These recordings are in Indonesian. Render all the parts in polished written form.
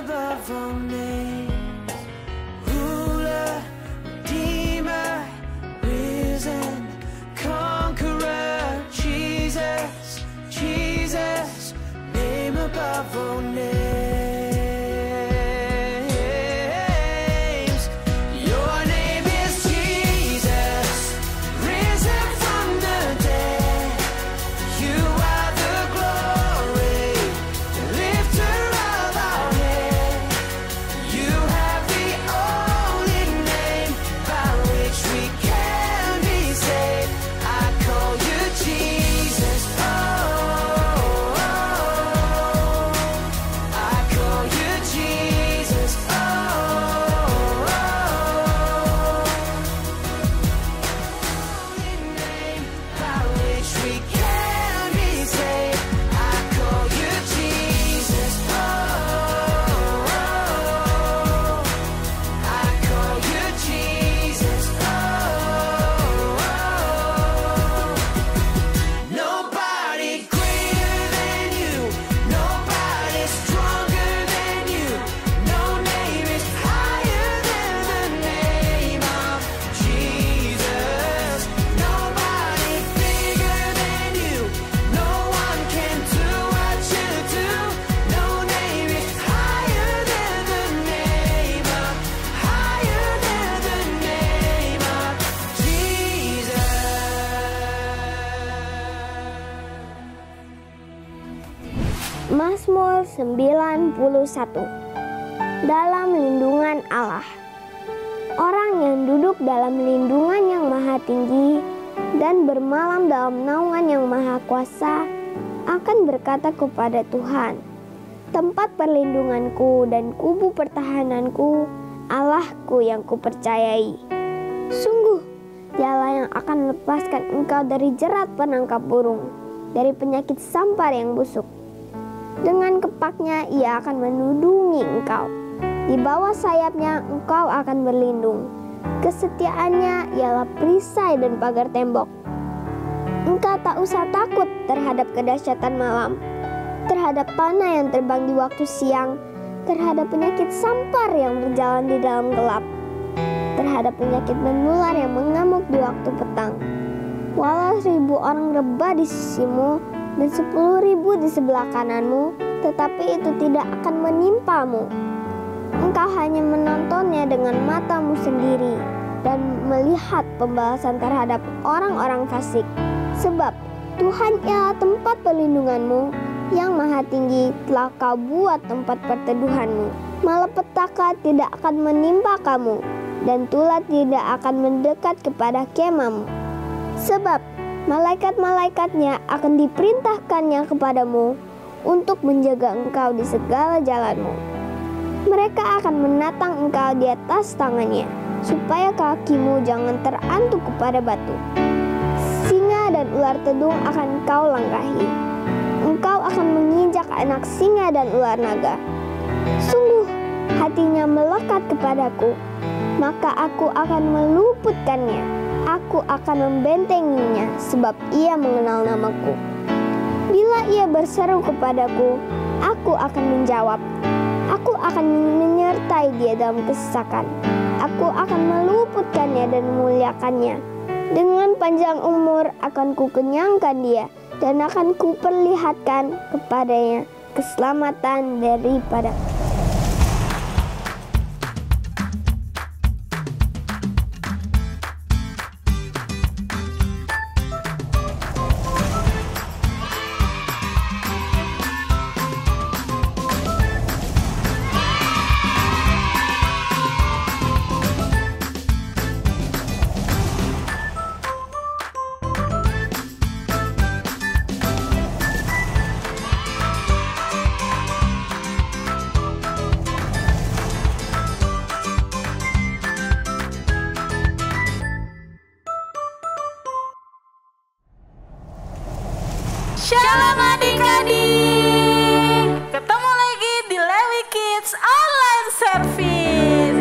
above all names, ruler, redeemer, risen, conqueror, Jesus, Jesus, name above all names. Your name is Jesus, risen from the dead. You are the glory, lifter of our head. You have the only name by which we can be saved. I call you Jesus. Oh, I call you Jesus. Oh, only name by which we can be saved. I call you Jesus. Oh, I call you Jesus. Oh, nobody greater than you, nobody stronger than you. No name is higher than the name of Jesus. Nobody bigger than you, no one can do what you do. No name is higher than the name of, higher than the name of Jesus. Mazmur 91. Dalam lindungan Allah. Orang yang duduk dalam lindungan yang maha tinggi dan bermalam dalam naungan yang maha kuasa akan berkata kepada Tuhan, tempat perlindunganku dan kubu pertahananku, Allahku yang kupercayai. Sungguh, Dialah yang akan melepaskan engkau dari jerat penangkap burung, dari penyakit sampar yang busuk. Dengan kepaknya ia akan menudungi engkau. Di bawah sayapnya engkau akan berlindung. Kesetiaannya ialah perisai dan pagar tembok. Engkau tak usah takut terhadap kedahsyatan malam, terhadap panah yang terbang di waktu siang, terhadap penyakit sampar yang berjalan di dalam gelap, terhadap penyakit menular yang mengamuk di waktu petang. Walau 1000 orang rebah di sisimu dan 10.000 di sebelah kananmu, tetapi itu tidak akan menimpamu. Engkau hanya menontonnya dengan matamu sendiri dan melihat pembalasan terhadap orang-orang fasik. Sebab Tuhan ialah tempat perlindunganmu, yang maha tinggi telah kau buat tempat perteduhanmu. Malapetaka tidak akan menimpa kamu, dan tulah tidak akan mendekat kepada kemahmu. Sebab malaikat-malaikatnya akan diperintahkannya kepadamu untuk menjaga engkau di segala jalanmu. Mereka akan menatang engkau di atas tangannya, supaya kakimu jangan terantuk kepada batu. Singa dan ular tedung akan engkau langkahi. Engkau akan menginjak anak singa dan ular naga. Sungguh, hatinya melekat kepadaku, maka aku akan meluputkannya. Aku akan membentenginya, sebab ia mengenal namaku. Bila ia berseru kepadaku, aku akan menjawab. Aku akan menyertai dia dalam kesesakan. Aku akan meluputkannya dan memuliakannya. Dengan panjang umur akan kukenyangkan dia, dan akan kuperlihatkan kepadanya keselamatan daripada Shalom adik-adik, ketemu lagi di Lewi Kids Online Service.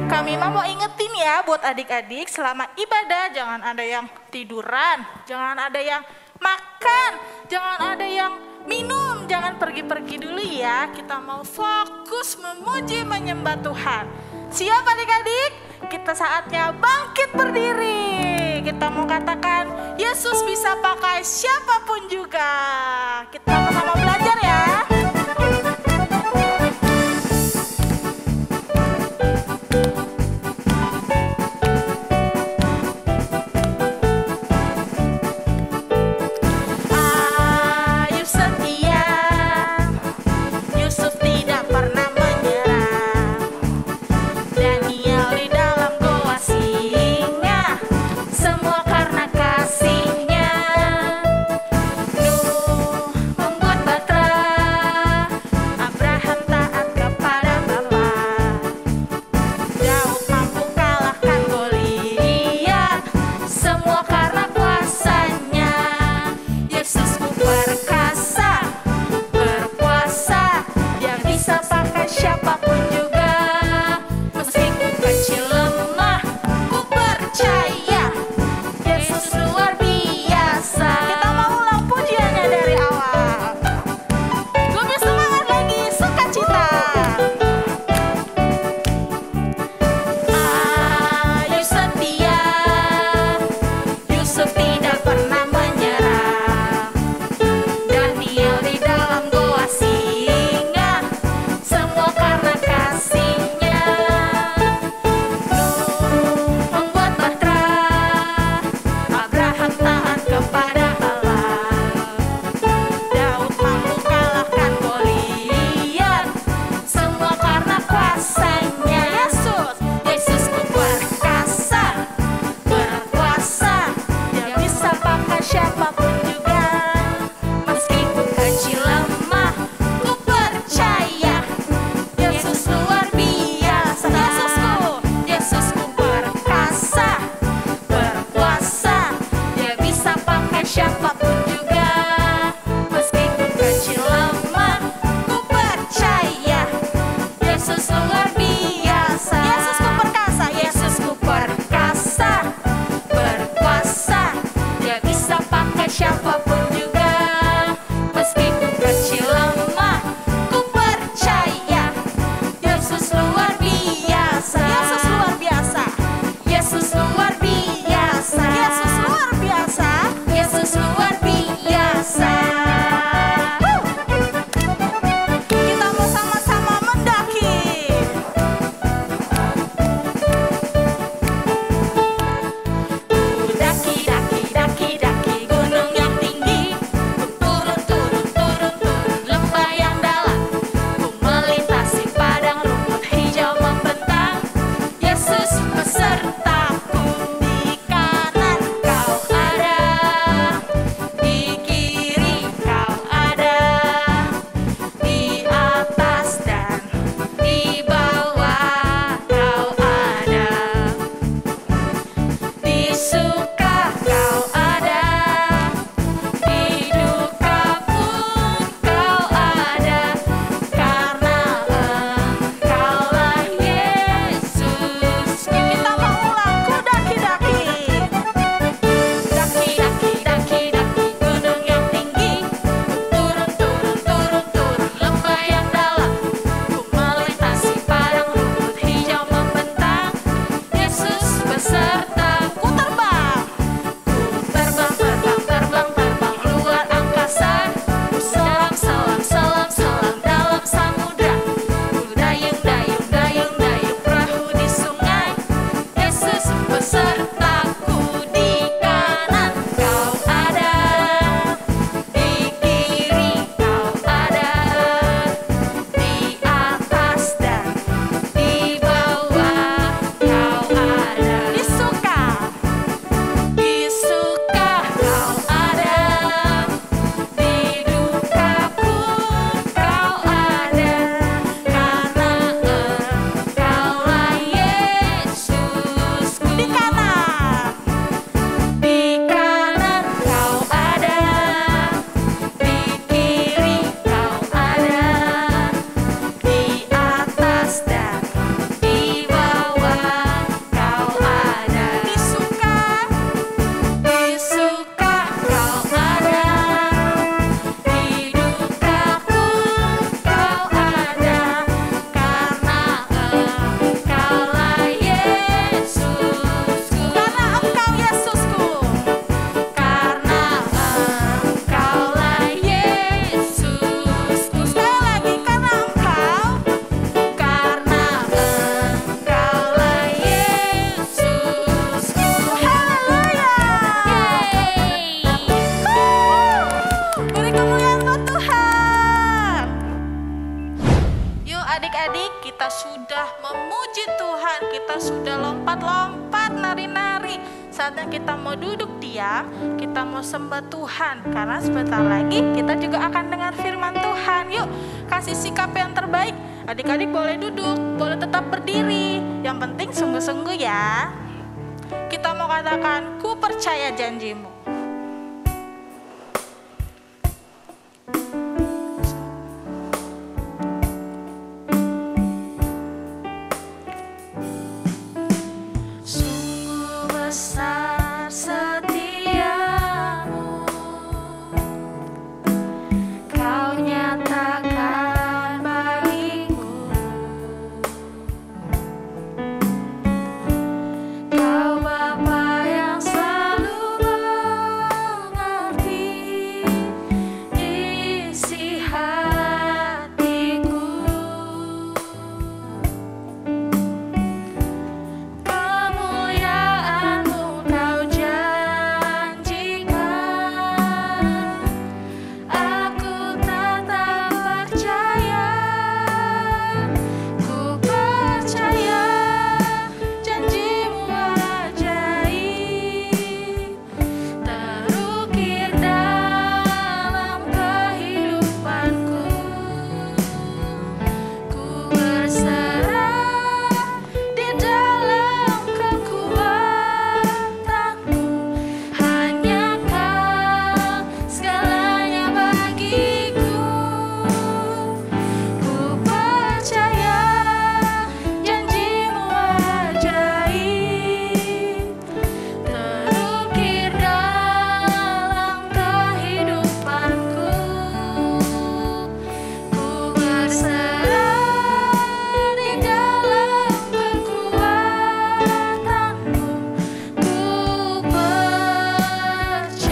Kami mau ingetin ya buat adik-adik, selama ibadah jangan ada yang tiduran, jangan ada yang makan, jangan ada yang minum, jangan pergi-pergi dulu ya. Kita mau fokus memuji menyembah Tuhan. Siap adik-adik? Kita saatnya bangkit berdiri. Kita mau katakan Yesus bisa pakai siapapun juga. Kita sama-sama belajar ya. adik-adik, kita sudah memuji Tuhan, kita sudah lompat-lompat, nari-nari. Saatnya kita mau duduk diam, kita mau sembah Tuhan. Karena sebentar lagi kita juga akan dengar firman Tuhan. Yuk, kasih sikap yang terbaik. Adik-adik boleh duduk, boleh tetap berdiri. Yang penting sungguh-sungguh ya. Kita mau katakan, ku percaya janjimu. Sungguh besar setiamu, kau nyatakan bagiku. Kau Bapa yang selalu mengerti isi hatiku. Kemuliaan-Mu kau janjikan, aku tetap percaya. Ku percaya janji-Mu ajaib, terukir dalam kehidupanku. Ku berserah di dalam kekuatanmu, hanya Kau segalanya bagiku. Ku percaya janji-Mu ajaib, terukir dalam kehidupanku. Ku berserah di dalam kekuatanmu. Ku percaya.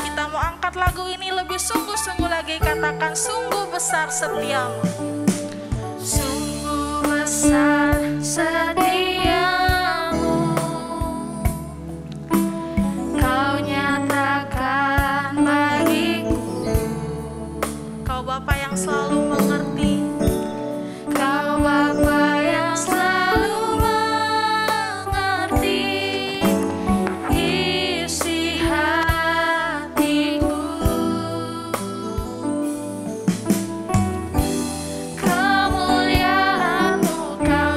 Kita mau angkat lagu ini lebih sungguh-sungguh lagi, katakan sungguh besar setiamu. Sungguh besar setiamu, kau nyatakan bagiku. Kau Bapa yang selalu mengerti, Kau Bapa yang selalu mengerti isi hatiku. Kemuliaan-Mu kau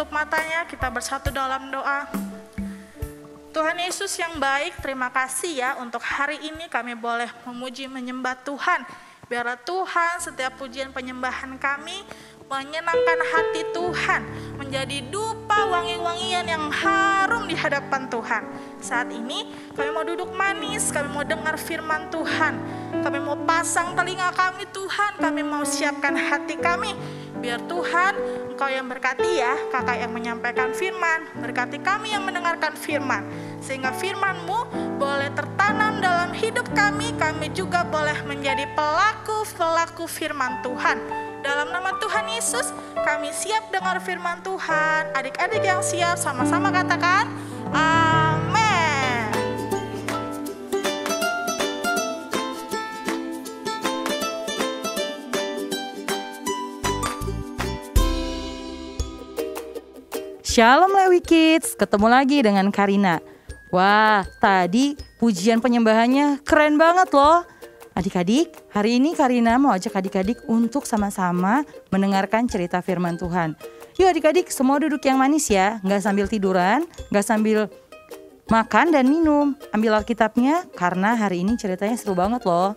tutup matanya, kita bersatu dalam doa. Tuhan Yesus yang baik, terima kasih ya untuk hari ini kami boleh memuji menyembah Tuhan. Biarlah Tuhan setiap pujian penyembahan kami menyenangkan hati Tuhan, menjadi dupa wangi-wangian yang harum di hadapan Tuhan. Saat ini kami mau duduk manis, kami mau dengar firman Tuhan. Kami mau pasang telinga kami Tuhan, kami mau siapkan hati kami. Biar Tuhan, Engkau yang berkati ya, Kakak yang menyampaikan firman, berkati kami yang mendengarkan firman. Sehingga firman-Mu boleh tertanam dalam hidup kami juga boleh menjadi pelaku-pelaku firman Tuhan. Dalam nama Tuhan Yesus, kami siap dengar firman Tuhan. Adik-adik yang siap, sama-sama katakan, amin. Shalom Lewi Kids, ketemu lagi dengan Karina. Wah, tadi pujian penyembahannya keren banget loh. Adik-adik, hari ini Karina mau ajak adik-adik untuk sama-sama mendengarkan cerita firman Tuhan. Yuk adik-adik, semua duduk yang manis ya, nggak sambil tiduran, nggak sambil makan dan minum. Ambil Alkitabnya karena hari ini ceritanya seru banget loh.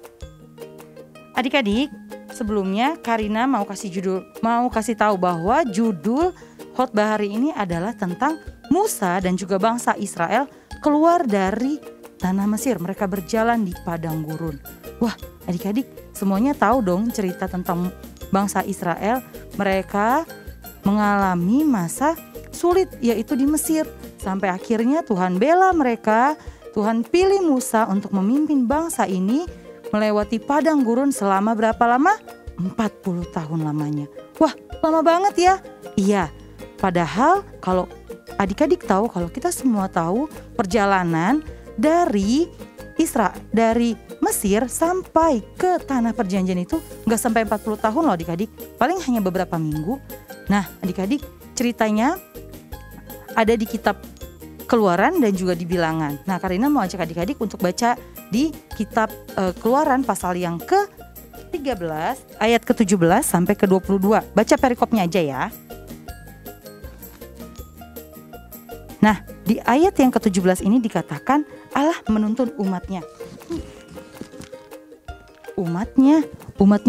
Adik-adik, sebelumnya Karina mau kasih tahu bahwa judul khotbah hari ini adalah tentang Musa dan juga bangsa Israel keluar dari tanah Mesir. Mereka berjalan di padang gurun. Wah, adik-adik semuanya tahu dong cerita tentang bangsa Israel. Mereka mengalami masa sulit yaitu di Mesir. Sampai akhirnya Tuhan bela mereka. Tuhan pilih Musa untuk memimpin bangsa ini melewati padang gurun selama berapa lama? 40 tahun lamanya. Wah, lama banget ya? Iya. Padahal kalau adik-adik tahu, kalau kita semua tahu perjalanan dari Mesir sampai ke tanah perjanjian itu nggak sampai 40 tahun loh adik-adik, paling hanya beberapa minggu. Nah adik-adik, ceritanya ada di kitab Keluaran dan juga di Bilangan. Nah Karina mau ajak adik-adik untuk baca di kitab Keluaran pasal yang ke-13 ayat ke-17 sampai ke-22. Baca perikopnya aja ya. Nah, di ayat yang ke-17 ini dikatakan Allah menuntun umatnya. Umatnya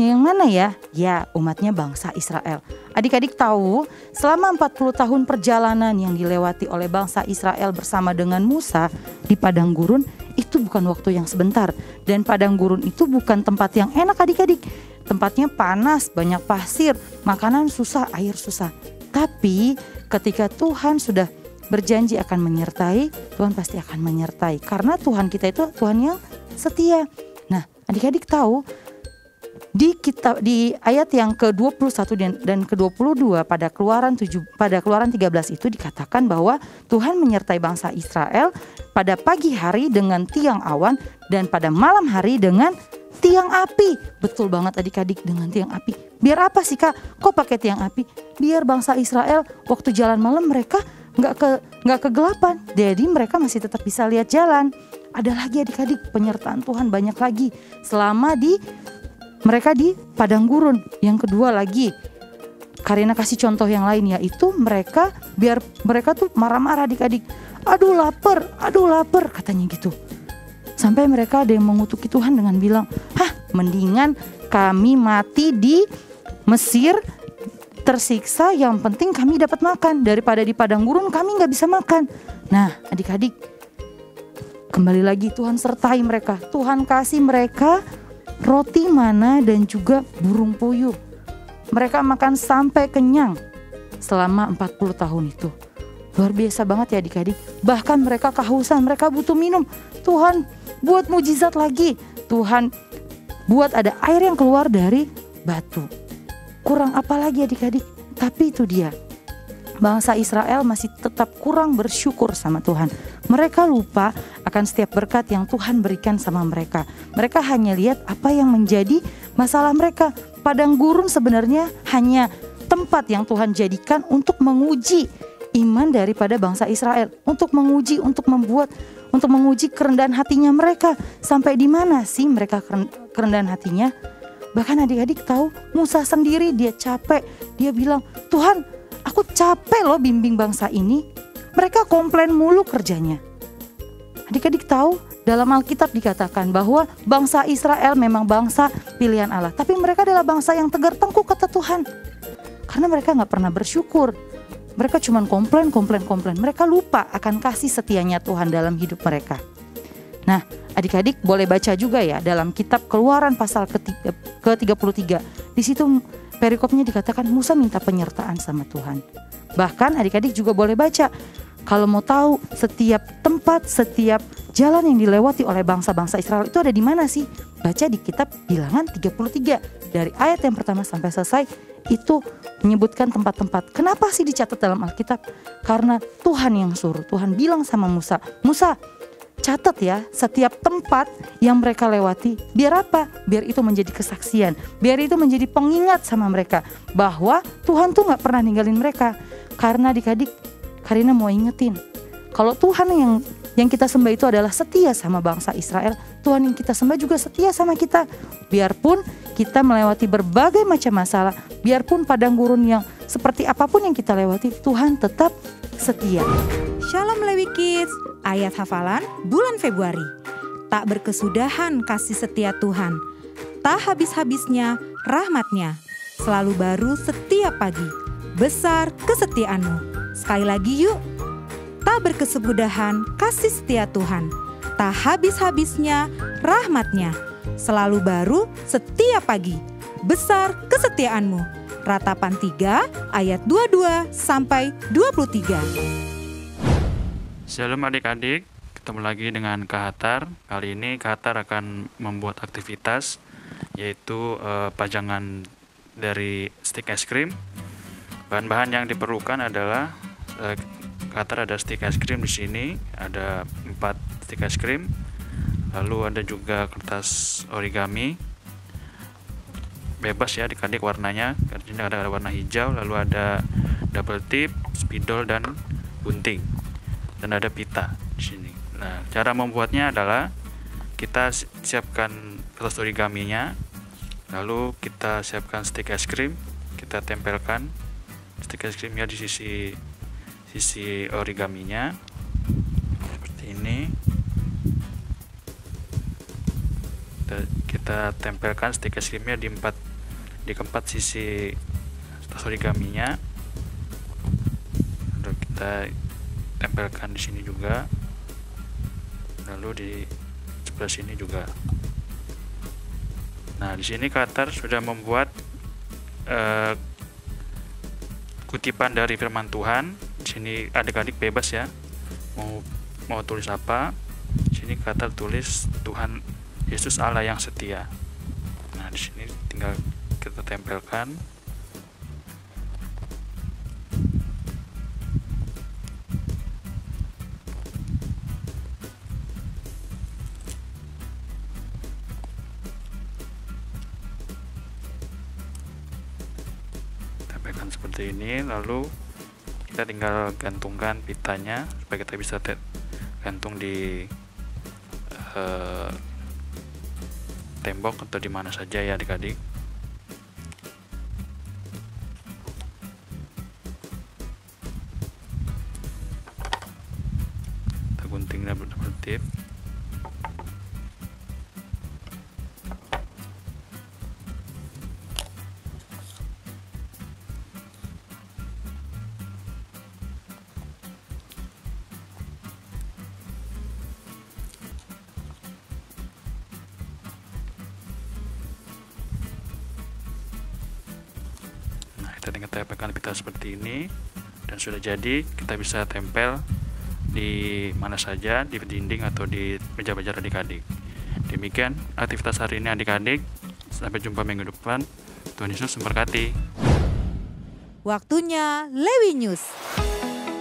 yang mana ya? Ya, umatnya bangsa Israel. Adik-adik tahu, selama 40 tahun perjalanan yang dilewati oleh bangsa Israel bersama dengan Musa di padang gurun, itu bukan waktu yang sebentar. Dan padang gurun itu bukan tempat yang enak adik-adik. Tempatnya panas, banyak pasir, makanan susah, air susah. Tapi ketika Tuhan sudah berjanji akan menyertai, Tuhan pasti akan menyertai. Karena Tuhan kita itu Tuhan yang setia. Nah, adik-adik tahu di ayat yang ke-21 dan ke-22 pada Keluaran 13 itu dikatakan bahwa Tuhan menyertai bangsa Israel pada pagi hari dengan tiang awan dan pada malam hari dengan tiang api. Betul banget adik-adik, dengan tiang api. Biar apa sih Kak? Kok pakai tiang api? Biar bangsa Israel waktu jalan malam mereka nggak kegelapan, jadi mereka masih tetap bisa lihat jalan. Ada lagi adik-adik, penyertaan Tuhan banyak lagi selama mereka di padang gurun. Yang kedua lagi, Karina kasih contoh yang lain, yaitu biar mereka tuh marah-marah adik-adik. Aduh lapar katanya gitu. Sampai mereka ada yang mengutuki Tuhan dengan bilang, mendingan kami mati di Mesir tersiksa, yang penting kami dapat makan, daripada di padang gurun kami nggak bisa makan. Nah adik-adik, kembali lagi Tuhan sertai mereka. Tuhan kasih mereka roti mana dan juga burung puyuh. Mereka makan sampai kenyang selama 40 tahun itu. Luar biasa banget ya adik-adik. Bahkan mereka kehausan, mereka butuh minum. Tuhan buat mujizat lagi. Tuhan buat ada air yang keluar dari batu. Kurang apa lagi adik-adik? Tapi itu dia, bangsa Israel masih tetap kurang bersyukur sama Tuhan. Mereka lupa akan setiap berkat yang Tuhan berikan sama mereka. Mereka hanya lihat apa yang menjadi masalah mereka. Padang gurun sebenarnya hanya tempat yang Tuhan jadikan untuk menguji iman daripada bangsa Israel. Untuk menguji kerendahan hatinya mereka. Sampai di mana sih mereka kerendahan hatinya? Bahkan adik-adik tahu, Musa sendiri dia capek. Dia bilang, Tuhan aku capek loh bimbing bangsa ini. Mereka komplain mulu kerjanya. Adik-adik tahu dalam Alkitab dikatakan bahwa bangsa Israel memang bangsa pilihan Allah. Tapi mereka adalah bangsa yang tegar tengkuk kata Tuhan. Karena mereka gak pernah bersyukur. Mereka cuma komplain. Mereka lupa akan kasih setianya Tuhan dalam hidup mereka. Nah, adik-adik boleh baca juga ya dalam kitab Keluaran pasal ke-33. Di situ perikopnya dikatakan Musa minta penyertaan sama Tuhan. Bahkan adik-adik juga boleh baca, kalau mau tahu setiap tempat, setiap jalan yang dilewati oleh bangsa-bangsa Israel itu ada di mana sih? Baca di kitab Bilangan 33 dari ayat yang pertama sampai selesai. Itu menyebutkan tempat-tempat. Kenapa sih dicatat dalam Alkitab? Karena Tuhan yang suruh. Tuhan bilang sama Musa, Musa, catat ya setiap tempat yang mereka lewati. Biar apa? Biar itu menjadi kesaksian. Biar itu menjadi pengingat sama mereka bahwa Tuhan tuh gak pernah ninggalin mereka. Karena adik-adik, Karina mau ingetin, kalau Tuhan yang kita sembah itu adalah setia sama bangsa Israel, Tuhan yang kita sembah juga setia sama kita. Biarpun kita melewati berbagai macam masalah, biarpun padang gurun yang seperti apapun yang kita lewati, Tuhan tetap setia. Shalom Lewi Kids, ayat hafalan bulan Februari. Tak berkesudahan kasih setia Tuhan, tak habis-habisnya rahmatnya, selalu baru setiap pagi, besar kesetiaanmu. Sekali lagi yuk, tak berkesudahan kasih setia Tuhan, tak habis-habisnya rahmatnya, selalu baru setiap pagi, besar kesetiaanmu. Ratapan 3 ayat 22 sampai 23. Shalom adik-adik, ketemu lagi dengan Kak Hatar. Kali ini Kak Hatar akan membuat aktivitas yaitu pajangan dari stik es krim. Bahan-bahan yang diperlukan adalah Kak Hatar ada stik es krim di sini, ada 4 stik es krim. Lalu ada juga kertas origami. Bebas ya adik-adik warnanya. Ini ada warna hijau, lalu ada double tip, spidol dan gunting. Dan ada pita di sini. Nah, cara membuatnya adalah kita siapkan kertas origaminya, lalu kita siapkan stik es krim, kita tempelkan stik es krimnya di sisi origaminya seperti ini. Kita tempelkan stik es krimnya di keempat sisi kertas origaminya, lalu kita tempelkan di sini juga, lalu di sebelah sini juga. Nah, di sini Kak Hatar sudah membuat kutipan dari firman Tuhan. Di sini adik-adik bebas ya, mau tulis apa. Di sini Kak Hatar tulis Tuhan Yesus Allah yang setia. Nah, di sini tinggal kita tempelkan. Tempelkan seperti ini, lalu kita tinggal gantungkan pitanya supaya kita bisa gantung di tembok atau di mana saja ya adik-adik. Kita guntingnya bertip. Kita tinggal tempelkan pita seperti ini dan sudah jadi. Kita bisa tempel di mana saja, di dinding atau di meja belajar adik-adik. Demikian aktivitas hari ini adik-adik. Sampai jumpa minggu depan. Tuhan Yesus memberkati. Waktunya Lewi News.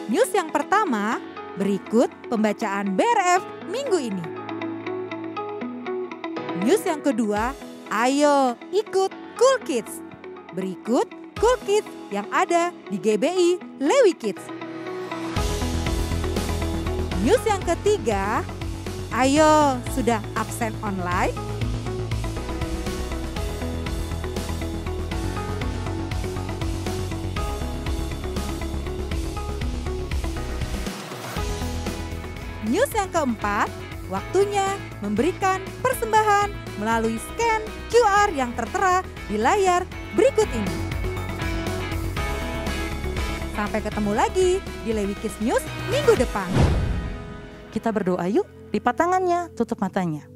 News yang pertama, berikut pembacaan BRF minggu ini. News yang kedua, ayo ikut Cool Kids. Berikut Cool Kids yang ada di GBI Lewi Kids. News yang ketiga, ayo sudah absen online? news yang keempat, waktunya memberikan persembahan melalui scan QR yang tertera di layar berikut ini. Sampai ketemu lagi di Lewi Kids News minggu depan. Kita berdoa yuk, lipat tangannya, tutup matanya.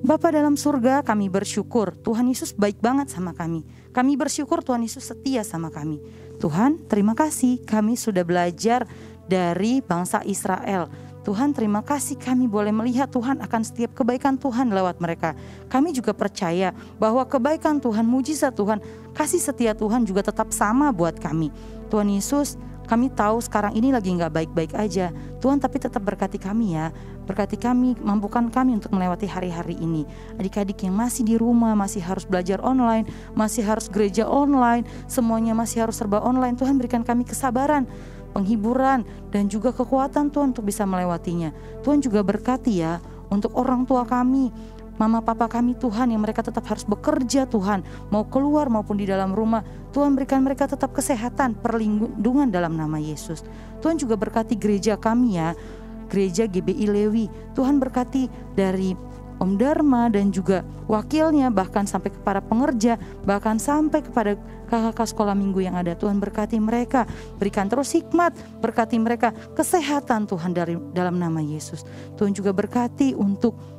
Bapa dalam surga, kami bersyukur Tuhan Yesus baik banget sama kami. Kami bersyukur Tuhan Yesus setia sama kami. Tuhan, terima kasih kami sudah belajar dari bangsa Israel. Tuhan, terima kasih kami boleh melihat Tuhan akan setiap kebaikan Tuhan lewat mereka. Kami juga percaya bahwa kebaikan Tuhan, mujizat Tuhan, kasih setia Tuhan juga tetap sama buat kami. Tuhan Yesus, kami tahu sekarang ini lagi gak baik-baik aja. Tuhan, tapi tetap berkati kami ya. Berkati kami, mampukan kami untuk melewati hari-hari ini. Adik-adik yang masih di rumah, masih harus belajar online, masih harus gereja online, semuanya masih harus serba online. Tuhan, berikan kami kesabaran, penghiburan, dan juga kekuatan Tuhan untuk bisa melewatinya. Tuhan juga berkati ya untuk orang tua kami, mama papa kami Tuhan, yang mereka tetap harus bekerja Tuhan, mau keluar maupun di dalam rumah. Tuhan, berikan mereka tetap kesehatan, perlindungan dalam nama Yesus. Tuhan juga berkati gereja kami ya, gereja GBI Lewi. Tuhan berkati dari Om Dharma dan juga wakilnya, bahkan sampai kepada pengerja, bahkan sampai kepada kakak-kakak sekolah minggu yang ada. Tuhan berkati mereka, berikan terus hikmat, berkati mereka kesehatan Tuhan dari dalam nama Yesus. Tuhan juga berkati untuk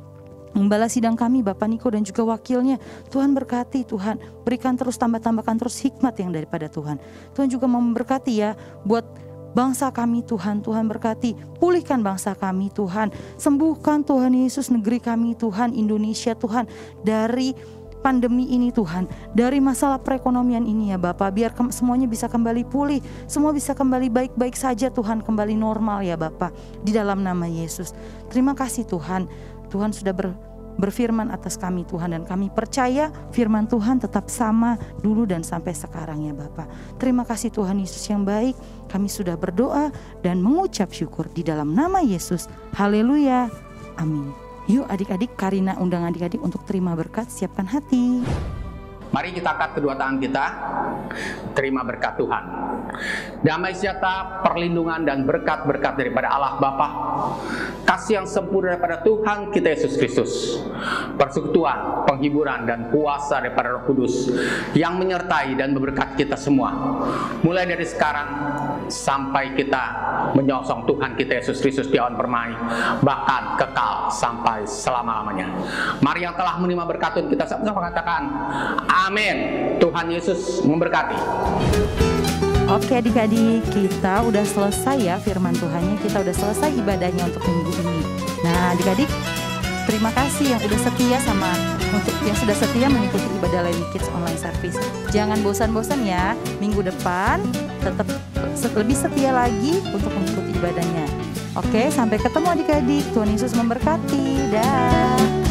Gembala sidang kami Bapak Niko dan juga wakilnya. Tuhan berkati, Tuhan berikan terus, tambahkan terus hikmat yang daripada Tuhan. Tuhan juga memberkati ya buat bangsa kami Tuhan. Tuhan berkati, pulihkan bangsa kami Tuhan, sembuhkan Tuhan Yesus negeri kami Tuhan, Indonesia Tuhan, dari pandemi ini Tuhan, dari masalah perekonomian ini ya Bapak. Biar semuanya bisa kembali pulih, semua bisa kembali baik-baik saja Tuhan, kembali normal ya Bapak, di dalam nama Yesus. Terima kasih Tuhan. Tuhan sudah berfirman atas kami Tuhan, dan kami percaya firman Tuhan tetap sama dulu dan sampai sekarang ya Bapak. Terima kasih Tuhan Yesus yang baik. Kami sudah berdoa dan mengucap syukur di dalam nama Yesus. Haleluya. Amin. Yuk adik-adik, Karina undang adik-adik untuk terima berkat. Siapkan hati. Mari kita angkat kedua tangan kita, terima berkat Tuhan. Damai sejahtera, perlindungan dan berkat-berkat daripada Allah Bapa, kasih yang sempurna daripada Tuhan kita Yesus Kristus, persekutuan, penghiburan dan kuasa daripada Roh Kudus yang menyertai dan memberkati kita semua, mulai dari sekarang sampai kita menyongsong Tuhan kita Yesus Kristus di awan permai, bahkan kekal sampai selama-lamanya. Mari yang telah menerima berkat Tuhan kita sama-sama katakan amin. Tuhan Yesus memberkati. Oke adik-adik, kita udah selesai ya firman Tuhannya, kita udah selesai ibadahnya untuk minggu ini. Nah adik-adik, terima kasih yang udah setia yang sudah setia mengikuti ibadah Lewi Kids Online Service. Jangan bosan-bosan ya, minggu depan tetap lebih setia lagi untuk mengikuti ibadahnya. Oke, sampai ketemu adik-adik. Tuhan Yesus memberkati. Dah.